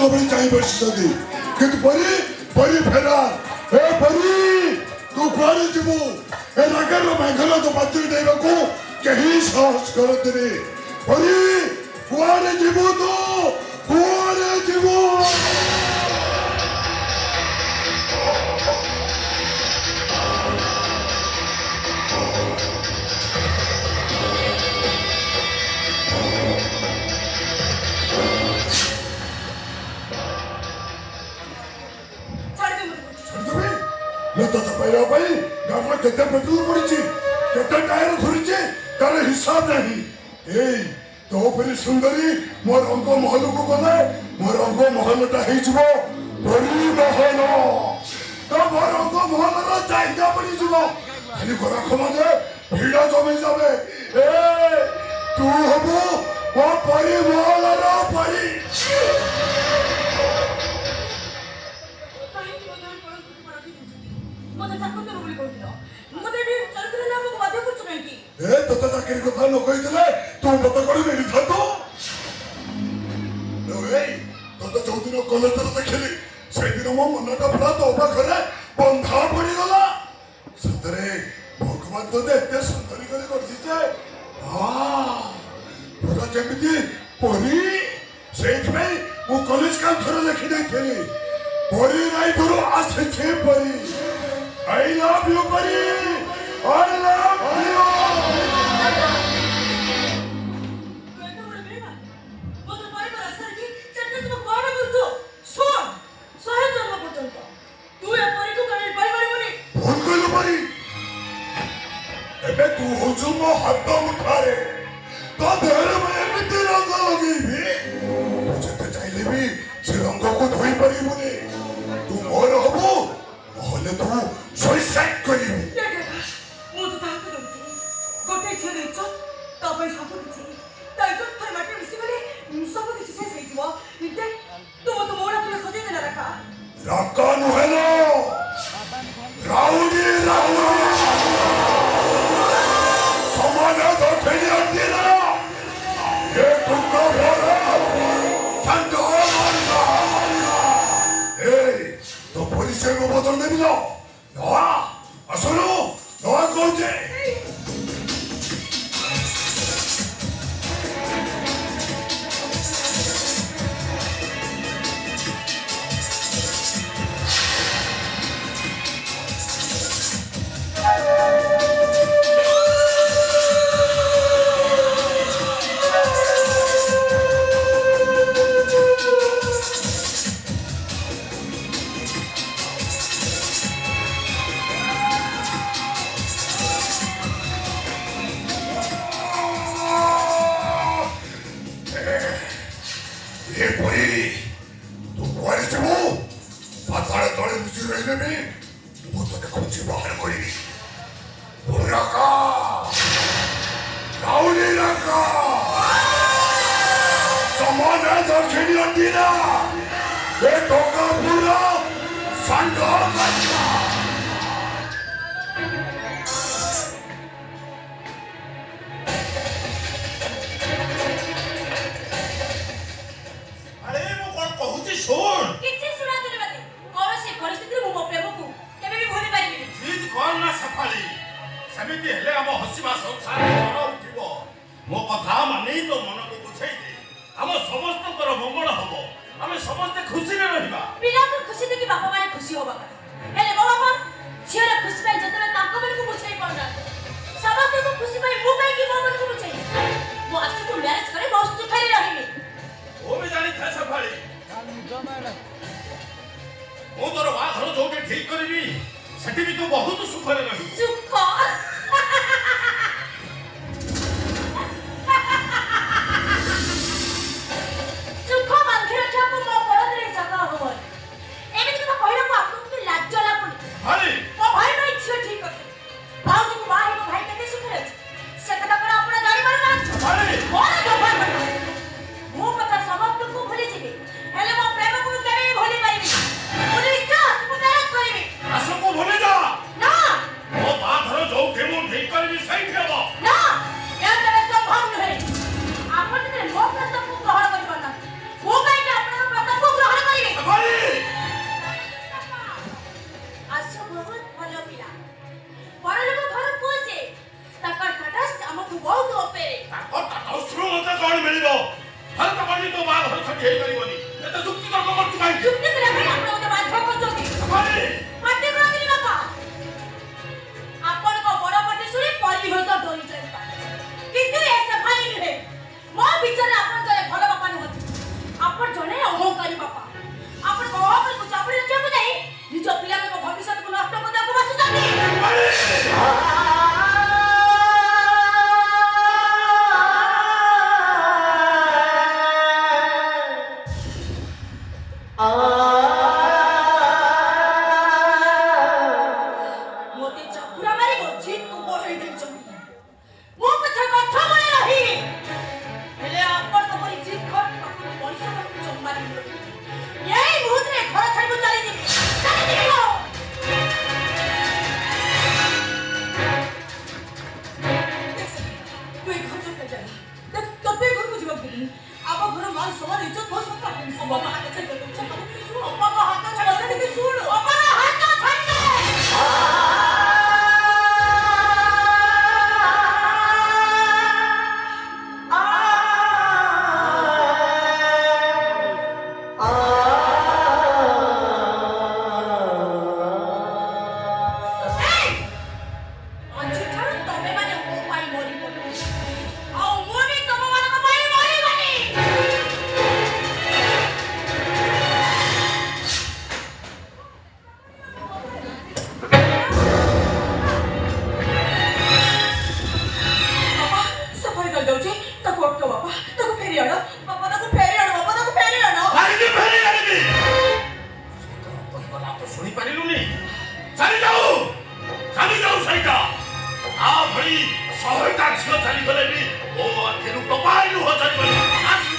बड़ी चाहिए बसी किंतु परी परी फेरार ए परी तू कुआरे जीवु ए नगर मेघल तो बच्चे देवा को कहीं साहस करत रे परी कुआरे जीवु तो कुआरे जीवु तो पैरा भाई गामा केते पेट्रोल पड़ीची केते टायर घुरीची तार हिसाब नहीं ए तो फिर सुंदरी मोर अंग महल को गले मोर अंग महलटा हे जबो बड़ी महल तो मोर अंग महल रा चाहिदा पड़ी जबो खाली गोरा खमजे भीड़ा जमे जावे ए तू हबो ओ परी महल रा परी तो चाकरी कथा न कही तू मत कड़ी नहीं था तो जो दिन कलेज देखिली से दिन मो मनटा पूरा तो पाखे बंधा पड़गला सतरे भगवान तो एत सुंदरी कर पूरा जमी परी से कलेज का थोड़ा देखी देखी परी नहीं गुरु आसे परी आई लव यू परी आई लव यू तू हो मो हाथ मुठारे तो देह में एमती रंग लगे जिते चाहिए भी से रंग को धोई पारिबुनी तू मोर हबो नहले तू सुइसाइड करिबु मो तो ताहा करछि गोटे छे इज्जत तबे सब किछि ताई तो थर माटी मिसी गले सब किछि से सहीजिबो निते तू तो मोरा पुरा सजे देला रखा नुहेलो राउडी राउडी समाना तो फेली आती ना ये तुमको बोला संतो मारना ए तो पुलिस को बदल दे बिलो नवा असलो नवा कोचे भूले जा ना ଏତେ ଯୁକ୍ତି ତର୍କ କରୁଛୁ କାହିଁକି? ଯୁକ୍ତି କରିବା ପାଇଁ ଆପଣ ମୋତେ ବାଧ୍ୟ କରୁଛନ୍ତି। ପାଟି କରନ୍ତୁନି ବାପା। ଆପଣଙ୍କ ବଡ଼ ପାଟି ଶୁଣି ପରି ହୁଏତ ଡରି ଯାଇପାରେ, କିନ୍ତୁ ଏ ସେଫାଲି ନୁହେଁ। ମୋ ବିଚାରରେ ଆପଣ ଜଣେ ଭଲ ବାପା ନୁହନ୍ତି, ଆପଣ ଜଣେ ଅହଙ୍କାରୀ ବାପା। ଆପଣଙ୍କ ଅହଙ୍କାରକୁ ଚାପୁଡ଼ି ରଖିବାକୁ ଯାଇ ନିଜ ପିଲାଙ୍କ ଭବିଷ୍ୟତକୁ ନଷ୍ଟ କରିବାକୁ ବସୁଛନ୍ତି। ମୋତେ ଚାପୁଡ଼ା ମାରି ମୋ ଜିଦକୁ ବଢ଼େଇ ଦେଇଛନ୍ତି। ମୋ କଥା କଥା ମନେ ରହି, ହେଲେ ଆପଣଙ୍କ ପରି ଜିଦ୍ କରିବାକୁ ମଣିଷମାନଙ୍କୁ ଜମା ଦିଅନ୍ତୁ। ଏଇ ମୁହୂର୍ତ୍ତରେ ଘର ଛାଡ଼ି ମୁଁ ଚାଲିଯିବି। ତୁ ଏ ଘର ଛାଡ଼ି ଚାଲ। ତତେ ଘରକୁ ଯିବାକୁ ଦେବିନି। ଆମ ଘର ମାନ ସମାନ ଇଜ୍ଜତ ମୋ ସହିତ ଆପଣ ଅପାଙ୍କ ହାତ ଛାଡ଼ି ଅପାଙ୍କ ହାତ ଛାଡ଼ି ଶୁଣୁ ଅପାଙ୍କ ହାତ ଛାଡ଼ି ଶହେଟା ଝିଅ ଚାଲିଗଲେ ବି ମୋ ଆଖିରୁ ଟୋପାଏ ଲୁହ ଚାଲିବନି।